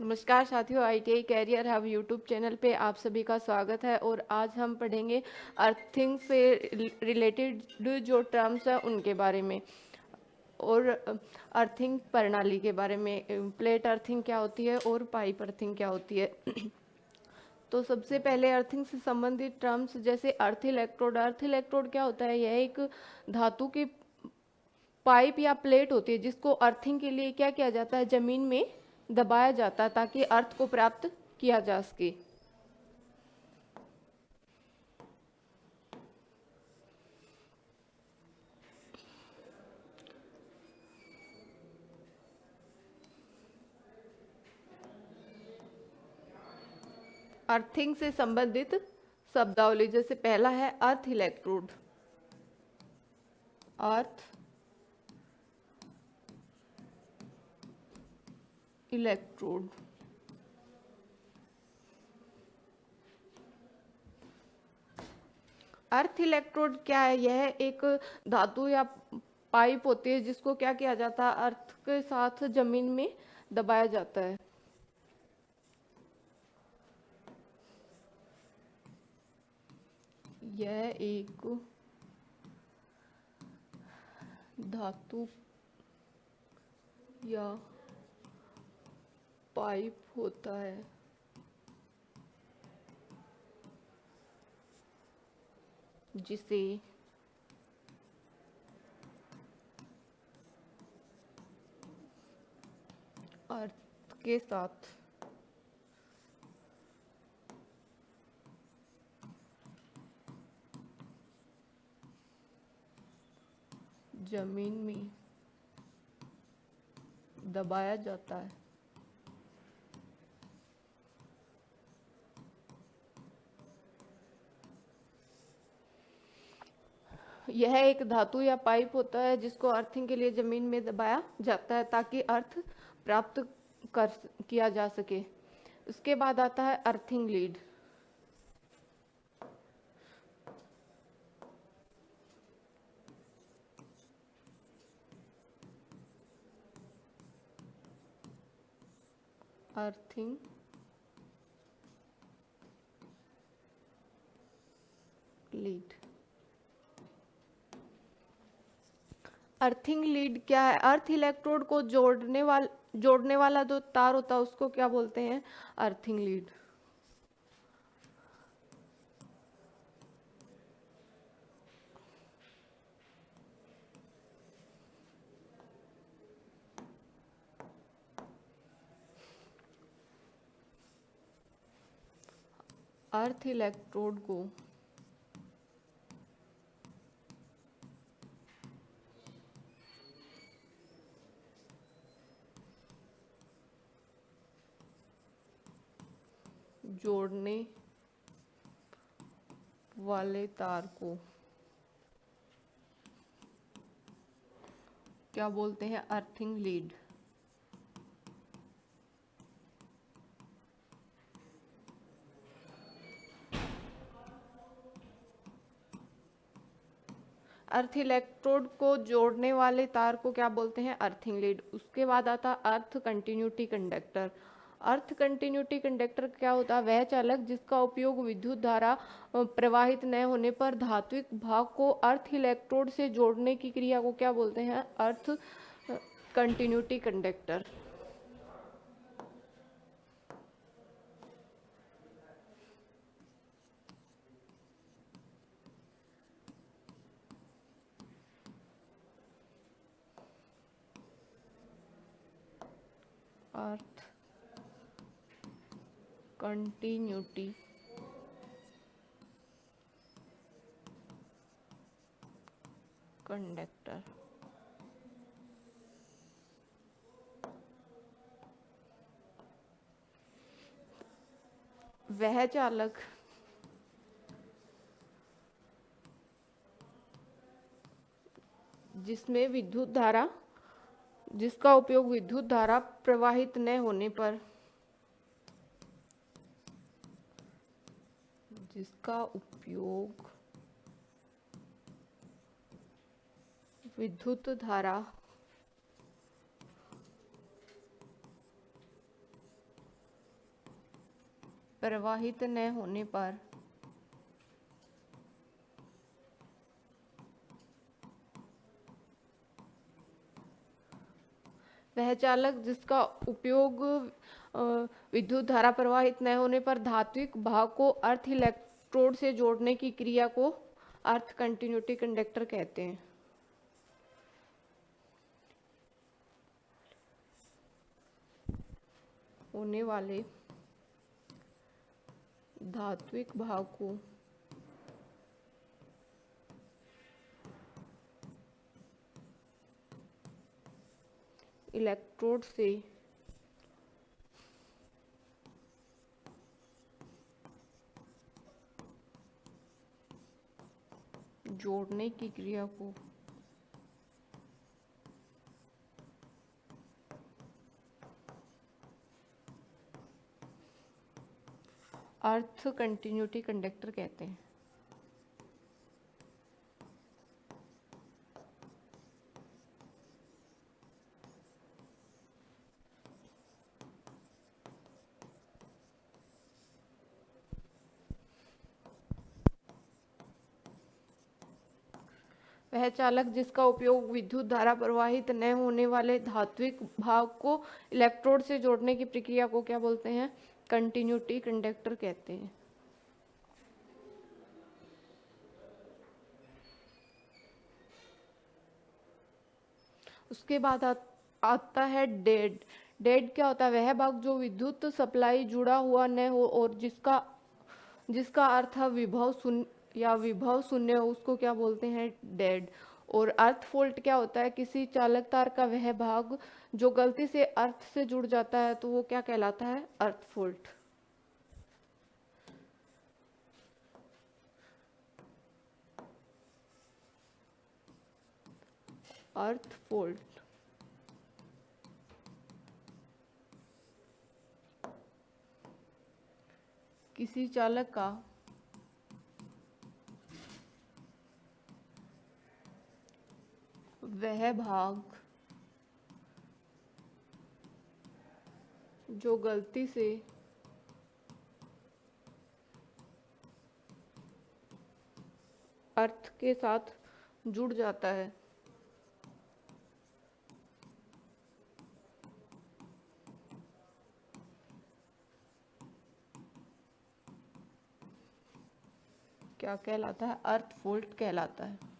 नमस्कार साथियों, ITI career hub YouTube channel पे आप सभी का स्वागत है। और आज हम पढ़ेंगे अर्थिंग से रिलेटेड जो टर्म्स है उनके बारे में, और अर्थिंग प्रणाली के बारे में। प्लेट अर्थिंग क्या होती है और पाइप अर्थिंग क्या होती है। तो सबसे पहले अर्थिंग से संबंधित टर्म्स जैसे अर्थ इलेक्ट्रोड। अर्थ इलेक्ट्रोड क्या होता है? यह एक धातु की पाइप या प्लेट होती है जिसको अर्थिंग के लिए क्या किया जाता है, जमीन में दबाया जाता है ताकि अर्थ को प्राप्त किया जा सके। अर्थिंग से संबंधित शब्दावली जैसे पहला है अर्थ इलेक्ट्रोड। अर्थ इलेक्ट्रोड अर्थ इलेक्ट्रोड क्या है? यह एक धातु या पाइप होती है जिसको क्या किया जाता है, अर्थ के साथ जमीन में दबाया जाता है। यह एक धातु या पाइप होता है जिसे अर्थ के साथ जमीन में दबाया जाता है। यह एक धातु या पाइप होता है जिसको अर्थिंग के लिए जमीन में दबाया जाता है ताकि अर्थ प्राप्त कर किया जा सके। उसके बाद आता है earthing lead. Earthing lead earthing lead क्या है? अर्थ इलेक्ट्रोड को जोड़ने वाला जो तार होता है उसको क्या बोलते हैं? Earthing lead. अर्थ इलेक्ट्रोड को जोड़ने वाले तार को क्या बोलते हैं? Earthing lead. अर्थ इलेक्ट्रोड को जोड़ने वाले तार को क्या बोलते हैं? Earthing lead. उसके बाद आता अर्थ कंटिन्यूटी कंडक्टर। अर्थ कंटिन्यूटी कंडक्टर क्या होता है? वह चालक जिसका उपयोग विद्युत धारा प्रवाहित न होने पर धात्विक भाग को अर्थ इलेक्ट्रोड से जोड़ने की क्रिया को क्या बोलते हैं? अर्थ कंटिन्यूटी कंडक्टर। अर्थ कंटिन्यूटी कंडक्टर वह चालक जिसमें विद्युत धारा जिसका उपयोग विद्युत धारा प्रवाहित न होने पर जिसका उपयोग विद्युत धारा प्रवाहित न होने पर वह चालक जिसका उपयोग विद्युत धारा प्रवाहित न होने पर धात्विक भाग को अर्थ इलेक्ट्रोड से जोड़ने की क्रिया को अर्थ कंटिन्यूटी कंडक्टर कहते हैं। होने वाले धात्विक भाग को इलेक्ट्रोड से जोड़ने की क्रिया को अर्थ कंटिन्यूटी कंडक्टर कहते हैं। वह चालक जिसका उपयोग विद्युत धारा प्रवाहित न होने वाले धात्विक भाग को इलेक्ट्रोड से जोड़ने की प्रक्रिया को क्या बोलते हैं? कंटिन्यूटी कंडक्टर कहते हैं। उसके बाद आता है डेड। डेड क्या होता है? वह भाग जो विद्युत सप्लाई जुड़ा हुआ न हो और जिसका अर्थ है विभव शून्य या विभव शून्य हो, उसको क्या बोलते हैं? डेड। और अर्थ फोल्ट क्या होता है? किसी चालक तार का वह भाग जो गलती से अर्थ से जुड़ जाता है, तो वो क्या कहलाता है? अर्थ फोल्ट। अर्थ फोल्ट किसी चालक का वह भाग जो गलती से अर्थ के साथ जुड़ जाता है, क्या कहलाता है? अर्थ फोल्ट कहलाता है।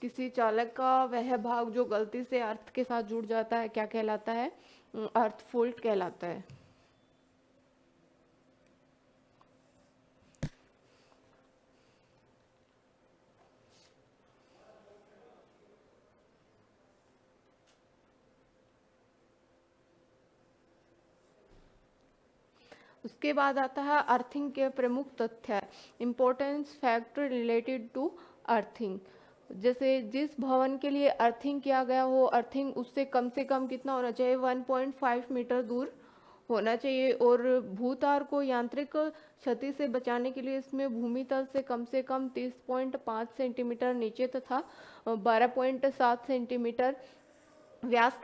किसी चालक का वह भाग जो गलती से अर्थ के साथ जुड़ जाता है, क्या कहलाता है? अर्थ फोल्ट कहलाता है। उसके बाद आता है अर्थिंग के प्रमुख तथ्य, importance factor related to earthing. जैसे जिस भवन के लिए अर्थिंग किया गया हो, अर्थिंग उससे कम से कम कितना होना चाहिए? 1.5 मीटर दूर होना चाहिए। और भूतार को यांत्रिक क्षति से बचाने के लिए इसमें भूमि तल से कम 30.5 सेंटीमीटर नीचे तथा 12.7 सेंटीमीटर व्यास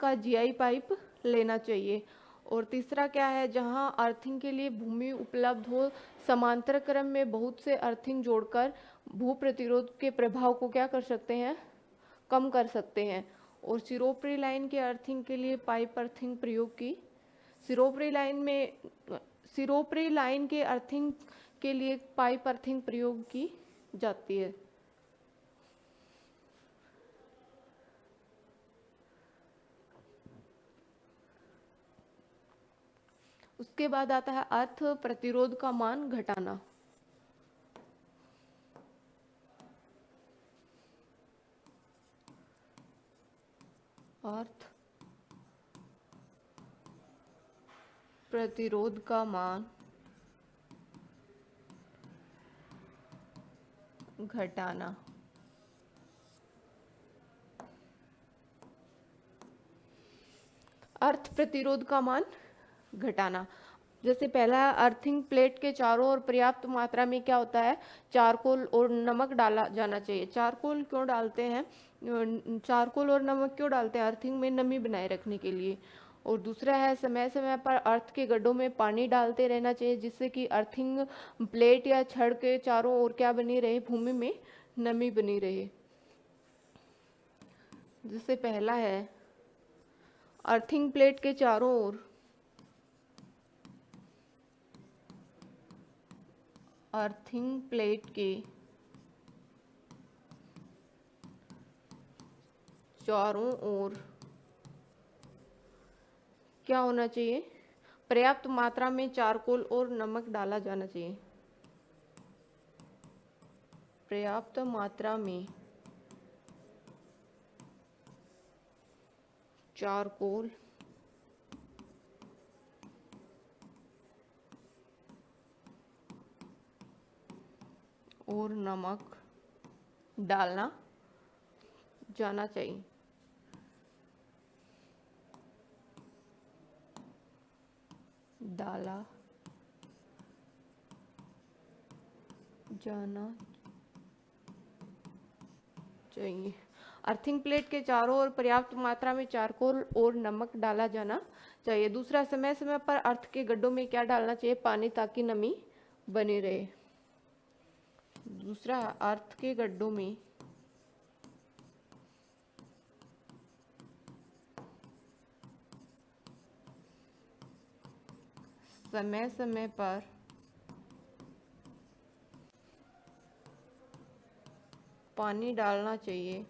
का जीआई पाइप लेना चाहिए। और तीसरा क्या है? जहां अर्थिंग के लिए भूमि उपलब्ध हो, समांतर क्रम में बहुत से अर्थिंग जोड़कर भू प्रतिरोध के प्रभाव को क्या कर सकते हैं? कम कर सकते हैं। और सिरोपरी लाइन के अर्थिंग के लिए पाइप अर्थिंग प्रयोग की सिरोपरी लाइन के अर्थिंग के लिए पाइप अर्थिंग प्रयोग की जाती है। उसके बाद आता है अर्थ प्रतिरोध का मान घटाना। अर्थ प्रतिरोध का मान घटाना। अर्थ प्रतिरोध का मान घटाना। जैसे पहला, अर्थिंग प्लेट के चारों ओर पर्याप्त मात्रा में क्या होता है, चारकोल और नमक डाला जाना चाहिए। चारकोल क्यों डालते हैं, चारकोल और नमक क्यों डालते हैं, अर्थिंग में नमी बनाए रखने के लिए। और दूसरा है, समय समय पर अर्थ के गड्ढों में पानी डालते रहना चाहिए, जिससे कि अर्थिंग प्लेट या छड़ के चारों ओर क्या बनी रहे, भूमि में नमी बनी रहे। जैसे पहला है, अर्थिंग प्लेट के चारों ओर, अर्थिंग प्लेट के चारों ओर क्या होना चाहिए, पर्याप्त मात्रा में चारकोल और नमक डाला जाना चाहिए। पर्याप्त मात्रा में चारकोल और नमक डालना जाना चाहिए। डाला जाना चाहिए। अर्थिंग प्लेट के चारों ओर पर्याप्त मात्रा में चारकोल और नमक डाला जाना चाहिए। दूसरा, समय समय पर अर्थ के गड्ढों में क्या डालना चाहिए, पानी, ताकि नमी बनी रहे। दूसरा, अर्थ के गड्ढों में समय समय पर पानी डालना चाहिए,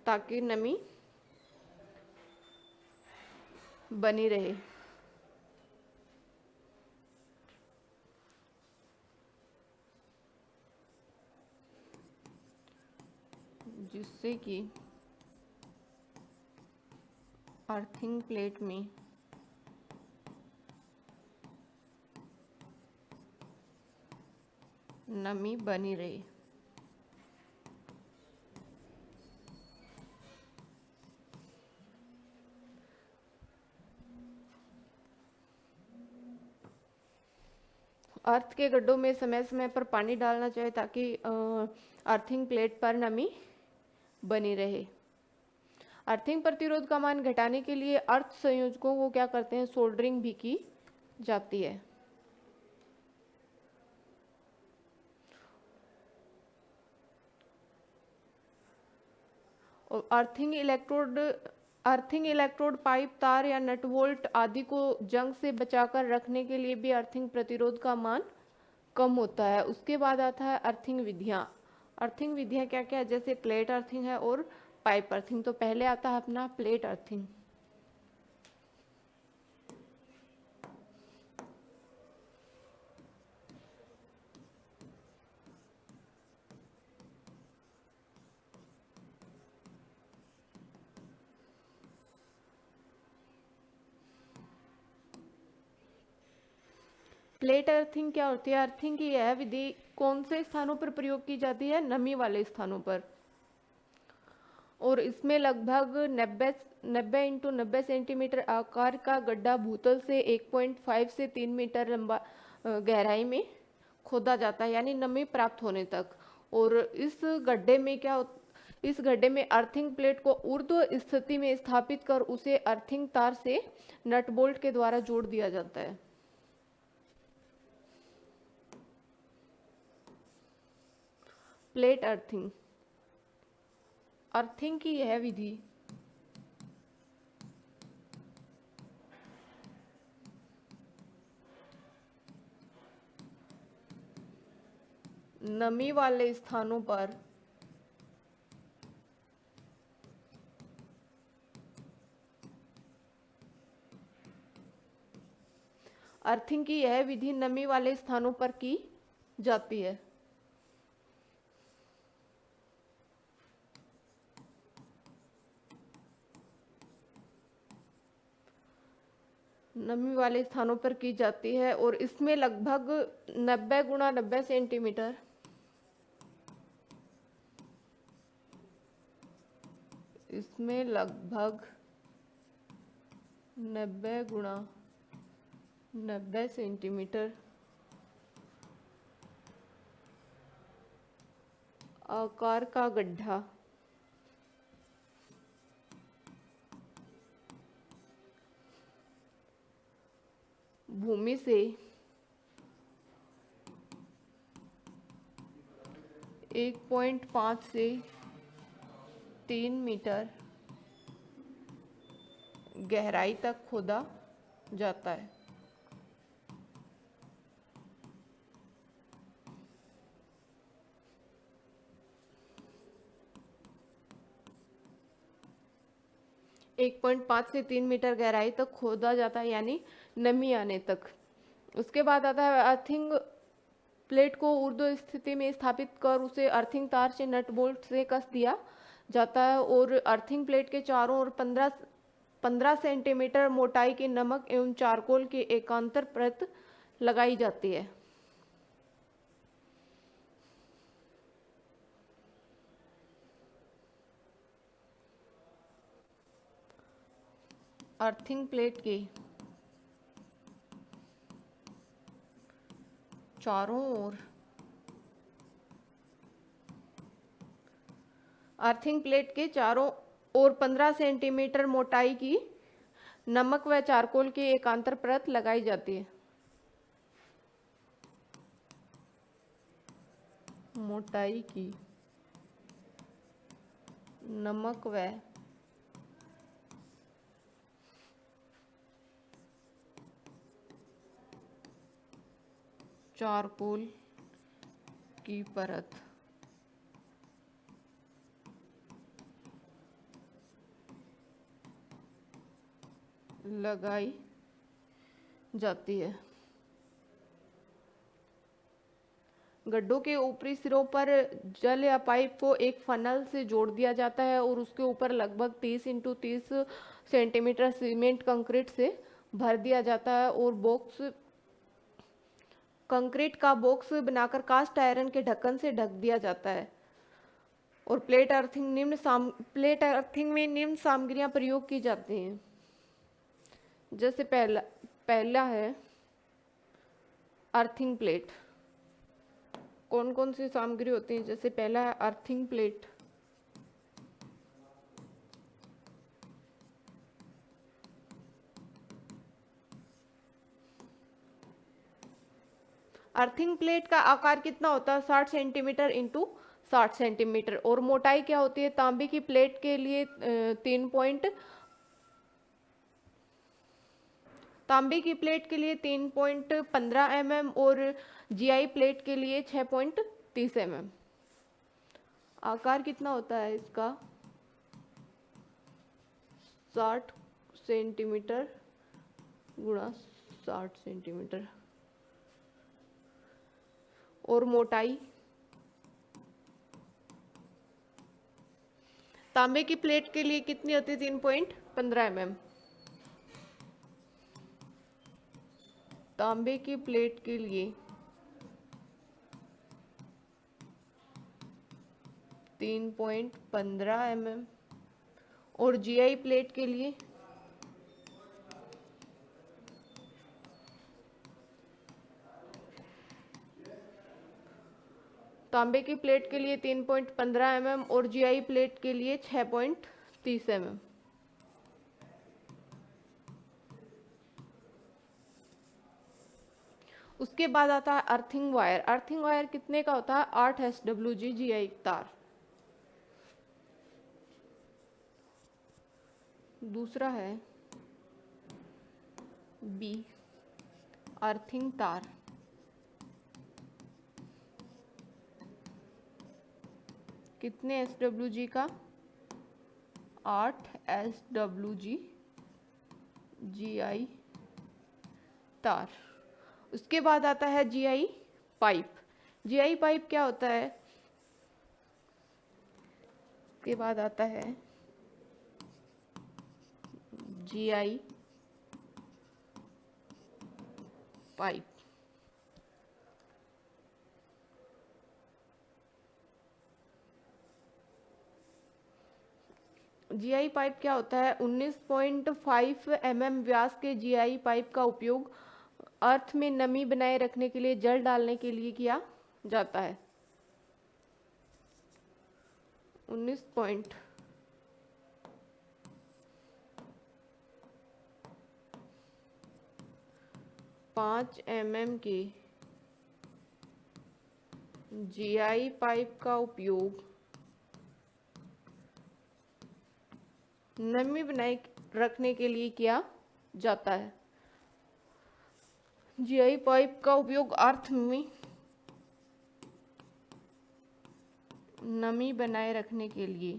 ताकि नमी बनी रहे। जिससे कि अर्थिंग प्लेट में नमी बनी रहे। अर्थ के गड्ढों में समय समय पर पानी डालना चाहिए, ताकि अर्थिंग प्लेट पर नमी बनी रहे। अर्थिंग प्रतिरोध का मान घटाने के लिए अर्थ संयोजकों को क्या करते हैं, सोल्डरिंग भी की जाती है। और अर्थिंग इलेक्ट्रोड, पाइप, तार या नट बोल्ट आदि को जंग से बचाकर रखने के लिए भी अर्थिंग प्रतिरोध का मान कम होता है। उसके बाद आता है अर्थिंग विधियां। अर्थिंग विधियां क्या क्या है, जैसे प्लेट अर्थिंग है और पाइप अर्थिंग। तो पहले आता है अपना प्लेट अर्थिंग। प्लेट अर्थिंग क्या होती है, अर्थिंग की यह विधि कौन से स्थानों पर प्रयोग की जाती है, नमी वाले स्थानों पर। और इसमें लगभग 90 इंटू 90 सेंटीमीटर आकार का गड्ढा भूतल से 1.5 से 3 मीटर लंबा गहराई में खोदा जाता है, यानी नमी प्राप्त होने तक। और इस गड्ढे में अर्थिंग प्लेट को ऊर्ध्व स्थिति में स्थापित कर उसे अर्थिंग तार से नट बोल्ट के द्वारा जोड़ दिया जाता है। Plate earthing. अर्थिंग की यह विधि नमी वाले स्थानों पर अर्थिंग की यह विधि नमी वाले स्थानों पर की जाती है। नमी वाले स्थानों पर की जाती है और इसमें लगभग 90 गुणा 90 सेंटीमीटर इसमें लगभग 90 गुणा 90 सेंटीमीटर आकार का गड्ढा भूमि से 1.5 से 3 मीटर गहराई तक खोदा जाता है। एक 1.5 से 3 मीटर गहराई तक खोदा जाता है, यानी नमी आने तक। उसके बाद आता है अर्थिंग प्लेट को ऊर्ध्व स्थिति में स्थापित कर उसे अर्थिंग तार से नट बोल्ट से कस दिया जाता है और अर्थिंग प्लेट के चारों ओर 15 सेंटीमीटर मोटाई की नमक एवं चारकोल की एकांतर परत लगाई जाती है। अर्थिंग प्लेट के चारों ओर अर्थिंग प्लेट के चारों ओर 15 सेंटीमीटर मोटाई की नमक व चारकोल की एकांतर परत लगाई जाती है। मोटाई की नमक व चारकोल की परत लगाई जाती है। गड्ढों के ऊपरी सिरों पर जल या पाइप को एक फनल से जोड़ दिया जाता है और उसके ऊपर लगभग 30 × 30 सेंटीमीटर सीमेंट कंक्रीट से भर दिया जाता है और कंक्रीट का बॉक्स बनाकर कास्ट आयरन के ढक्कन से ढक दिया जाता है। और प्लेट अर्थिंग में निम्न सामग्रियां प्रयोग की जाती हैं। जैसे पहला है अर्थिंग प्लेट। कौन कौन सी सामग्री होती है? जैसे पहला है अर्थिंग प्लेट। अर्थिंग प्लेट का आकार कितना होता है? 60 सेंटीमीटर इंटू 60 सेंटीमीटर। और मोटाई क्या होती है? तांबे की प्लेट के लिए 3.15 mm और जीआई प्लेट के लिए 6.30 mm। आकार कितना होता है इसका? 60 सेंटीमीटर गुणा 60 सेंटीमीटर। और मोटाई तांबे की प्लेट के लिए कितनी होती है? 3.15 mm। तांबे की प्लेट के लिए 3.15 mm और जीआई प्लेट के लिए तांबे की प्लेट के लिए 3.15 mm और जीआई प्लेट के लिए 6.30 mm। उसके बाद आता है अर्थिंग वायर। अर्थिंग वायर कितने का होता है? 8 SWG जीआई तार। दूसरा है बी अर्थिंग तार। कितने SWG का? 8 SWG जीआई तार। उसके बाद आता है जीआई पाइप। जीआई पाइप क्या होता है? उसके बाद आता है जीआई पाइप। जीआई पाइप क्या होता है? 19.5 mm व्यास के जीआई पाइप का उपयोग अर्थ में नमी बनाए रखने के लिए जल डालने के लिए किया जाता है। 19.5 mm के जीआई पाइप का उपयोग नमी बनाए रखने के लिए किया जाता है। जीआई पाइप का उपयोग अर्थ में नमी बनाए रखने के लिए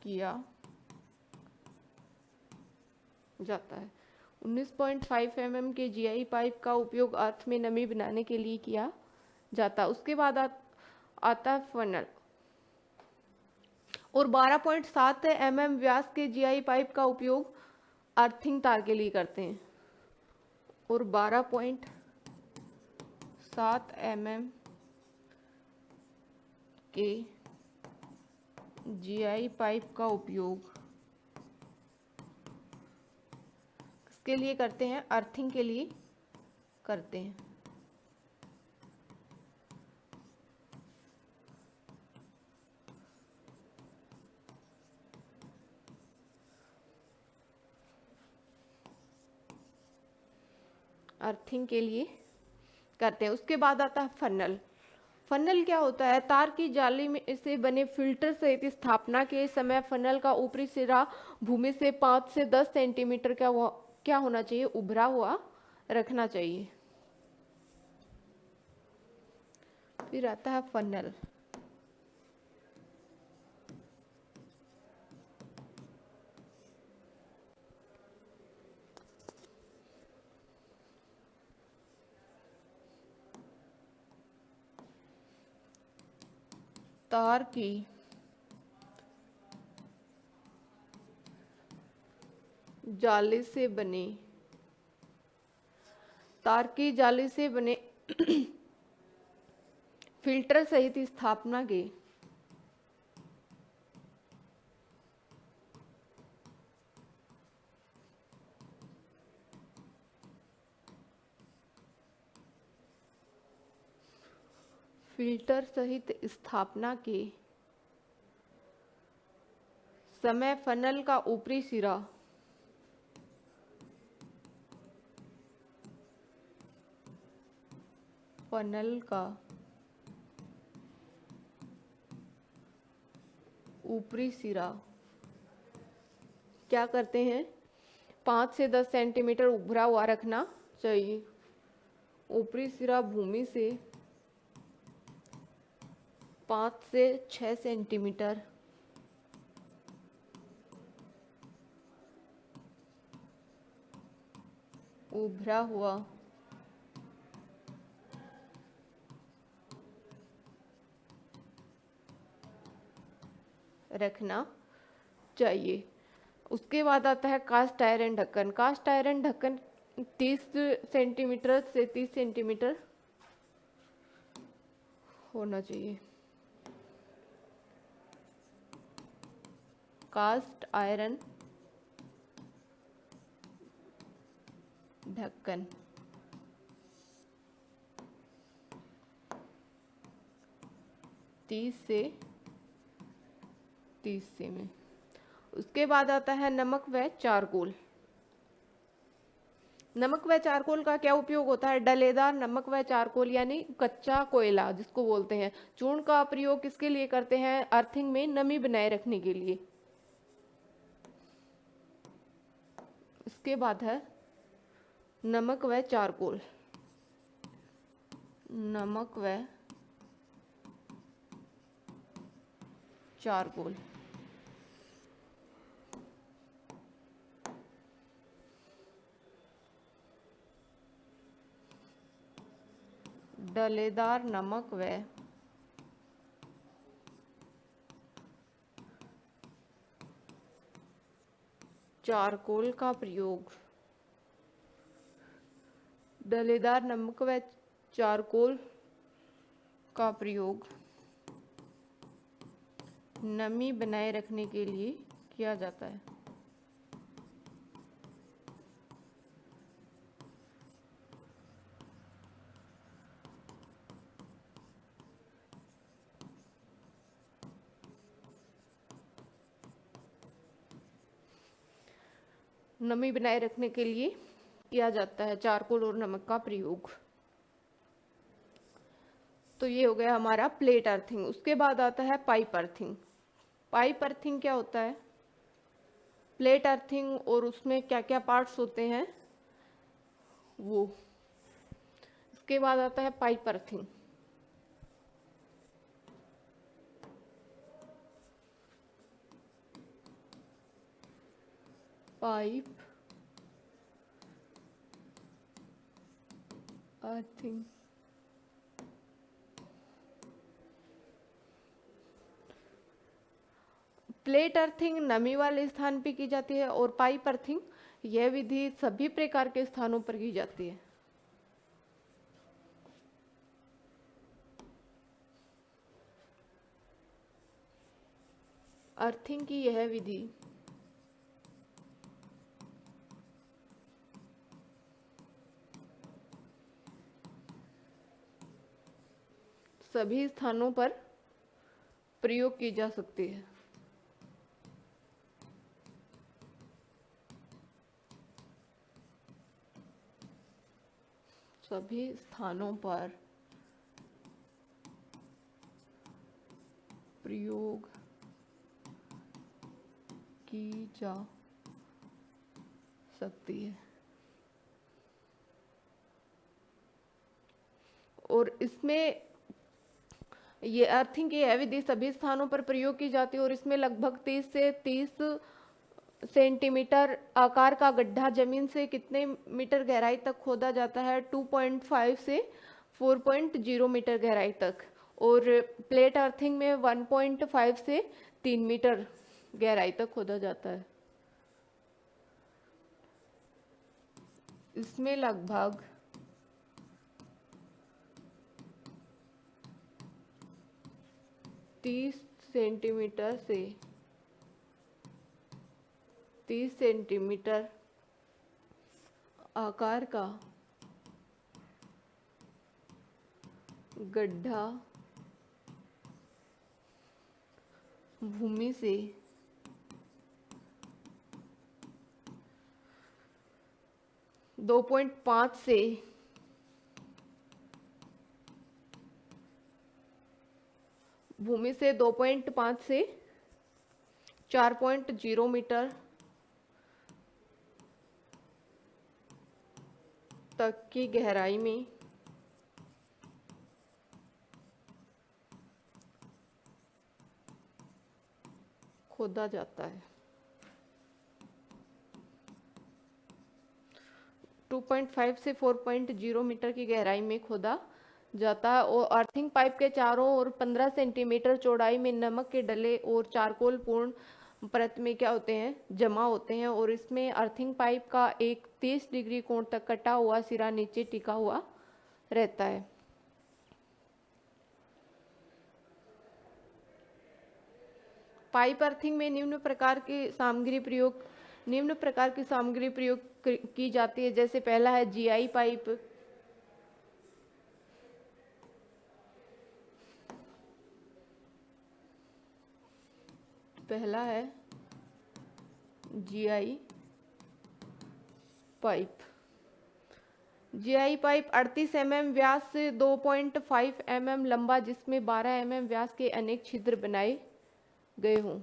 किया जाता है। 19.5 mm के जीआई पाइप का उपयोग अर्थ में नमी बनाने के लिए किया जाता है। उसके बाद आता है फनल। और 12.7 mm व्यास के जीआई पाइप का उपयोग अर्थिंग तार के लिए करते हैं। और 12.7 mm के जीआई पाइप का उपयोग किसके लिए करते हैं? अर्थिंग के लिए करते हैं। अर्थिंग के लिए करते हैं। उसके बाद आता है फनल। फनल क्या होता है? तार की जाली में से बने फिल्टर सहित स्थापना के समय फनल का ऊपरी सिरा भूमि से 5 से 10 सेंटीमीटर क्या होना चाहिए? उभरा हुआ रखना चाहिए। फिर आता है फनल। तार की जाली से बने फिल्टर सहित स्थापना के समय फनल का ऊपरी सिरा क्या करते हैं? 5 से 10 सेंटीमीटर उभरा हुआ रखना चाहिए। ऊपरी सिरा भूमि से 5 से 6 सेंटीमीटर उभरा हुआ रखना चाहिए। उसके बाद आता है कास्ट आयरन ढक्कन। कास्ट आयरन ढक्कन 30 सेंटीमीटर से 30 सेंटीमीटर होना चाहिए। कास्ट आयरन ढक्कन 30 से 30 सेमी। उसके बाद आता है नमक व चारकोल। नमक व चारकोल का क्या उपयोग होता है? डलेदार नमक व चारकोल यानी कच्चा कोयला जिसको बोलते हैं। चूर्ण का प्रयोग किसके लिए करते हैं? अर्थिंग में नमी बनाए रखने के लिए। इसके बाद है नमक व चारकोल। नमक व चारकोल डलेदार नमक व चारकोल का प्रयोग। डलेदार नमक व चारकोल का प्रयोग नमी बनाए रखने के लिए किया जाता है। नमी बनाए रखने के लिए किया जाता है चारकोल और नमक का प्रयोग। तो ये हो गया हमारा प्लेट अर्थिंग। उसके बाद आता है पाइप अर्थिंग। पाइप अर्थिंग क्या होता है? प्लेट अर्थिंग और उसमें क्या क्या पार्ट्स होते हैं वो। इसके बाद आता है pipe earthing. Pipe earthing plate earthing नमी वाले स्थान पे की जाती है और पाइप अर्थिंग यह विधि सभी प्रकार के स्थानों पर की जाती है। अर्थिंग की यह विधि सभी स्थानों पर प्रयोग की जा सकती है। सभी स्थानों पर प्रयोग की जा सकती है। और इसमें ये अर्थिंग की यह विधि सभी स्थानों पर प्रयोग की जाती है और इसमें लगभग 30 से 30 सेंटीमीटर आकार का गड्ढा जमीन से कितने मीटर गहराई तक खोदा जाता है? 2.5 से 4.0 मीटर गहराई तक। और प्लेट अर्थिंग में 1.5 से 3 मीटर गहराई तक खोदा जाता है। इसमें लगभग 30 सेंटीमीटर से 30 सेंटीमीटर आकार का गड्ढा भूमि से 2.5 से 4.0 मीटर तक की गहराई में खोदा जाता है। 2.5 से 4.0 मीटर की गहराई में खोदा जाता है और अर्थिंग पाइप के चारों ओर 15 सेंटीमीटर चौड़ाई में नमक के डले और चारकोल पूर्ण परत में क्या होते हैं? जमा होते हैं। और इसमें अर्थिंग पाइप का एक 30 डिग्री कोण तक कटा हुआ सिरा नीचे टिका हुआ रहता है। पाइप अर्थिंग में निम्न प्रकार की सामग्री प्रयोग की जाती है। जैसे पहला है जीआई पाइप, पहला है GI pipe. GI pipe 38 mm व्यास से 2.5 mm लंबा, जिसमें 12 mm व्यास के अनेक छिद्र बनाए गए हों।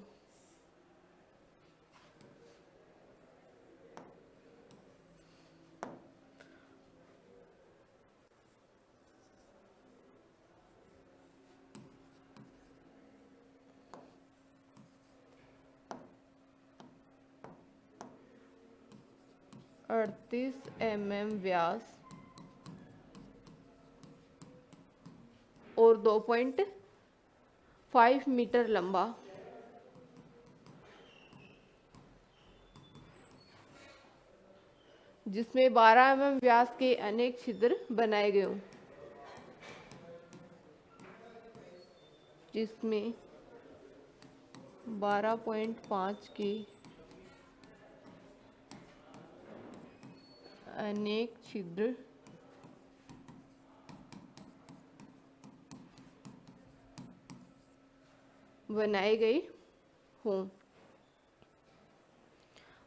अड़तीस mm व्यास और 2.5 मीटर लंबा जिसमें 12 mm व्यास के अनेक छिद्र बनाए गए हों। जिसमें 12.5 के अनेक छिद्र बनाए गए हों।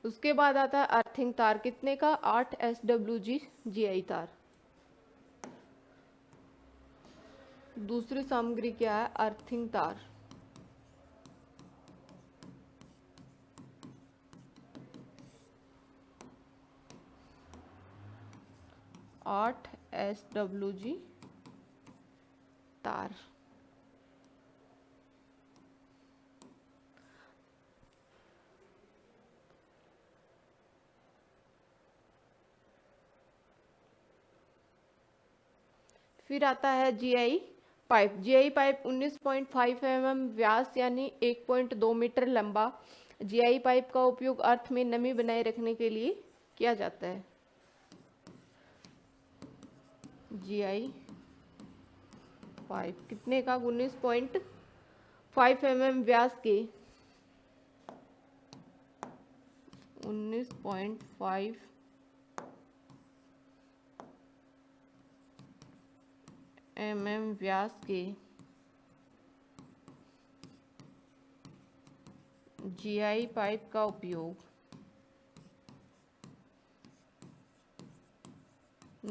उसके बाद आता है अर्थिंग तार, कितने का? 8 SWG GI तार। दूसरी सामग्री क्या है? अर्थिंग तार। आठ SWG तार। फिर आता है GI pipe. GI pipe 19.5 mm व्यास यानी 1.2 मीटर लंबा। GI पाइप का उपयोग अर्थ में नमी बनाए रखने के लिए किया जाता है। GI पाइप कितने का? 19.5 mm व्यास के 19.5 mm व्यास के GI पाइप का उपयोग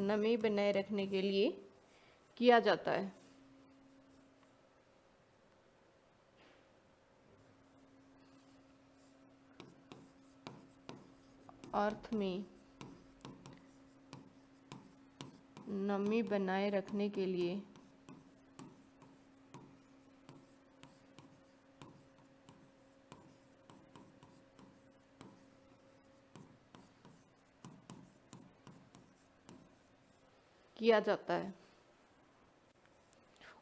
नमी बनाए रखने के लिए किया जाता है। अर्थ में नमी बनाए रखने के लिए किया जाता है।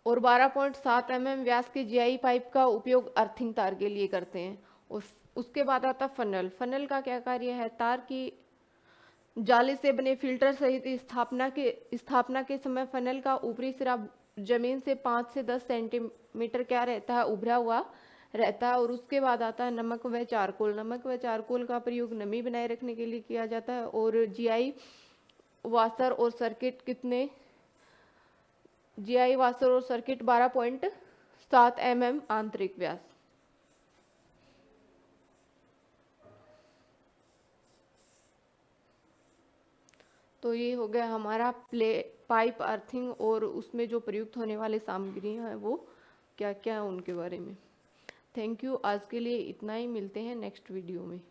और 12.7 mm व्यास के GI पाइप का उपयोग अर्थिंग तार के लिए करते हैं। उसके बाद आता फनल। फनल का क्या कार्य है? तार की जाली से बने फिल्टर सहित स्थापना के समय फनल का ऊपरी सिरा जमीन से 5 से 10 सेंटीमीटर क्या रहता है? उभरा हुआ रहता है। और उसके बाद आता है नमक व चारकोल। नमक व चारकोल का प्रयोग नमी बनाए रखने के लिए किया जाता है। और GI वाशर और सर्किट कितने? GI वाशर और सर्किट 12.7 mm आंतरिक व्यास। तो ये हो गया हमारा पाइप अर्थिंग और उसमें जो प्रयुक्त होने वाले सामग्रियां हैं वो क्या क्या है उनके बारे में। Thank you. आज के लिए इतना ही, मिलते हैं नेक्स्ट वीडियो में।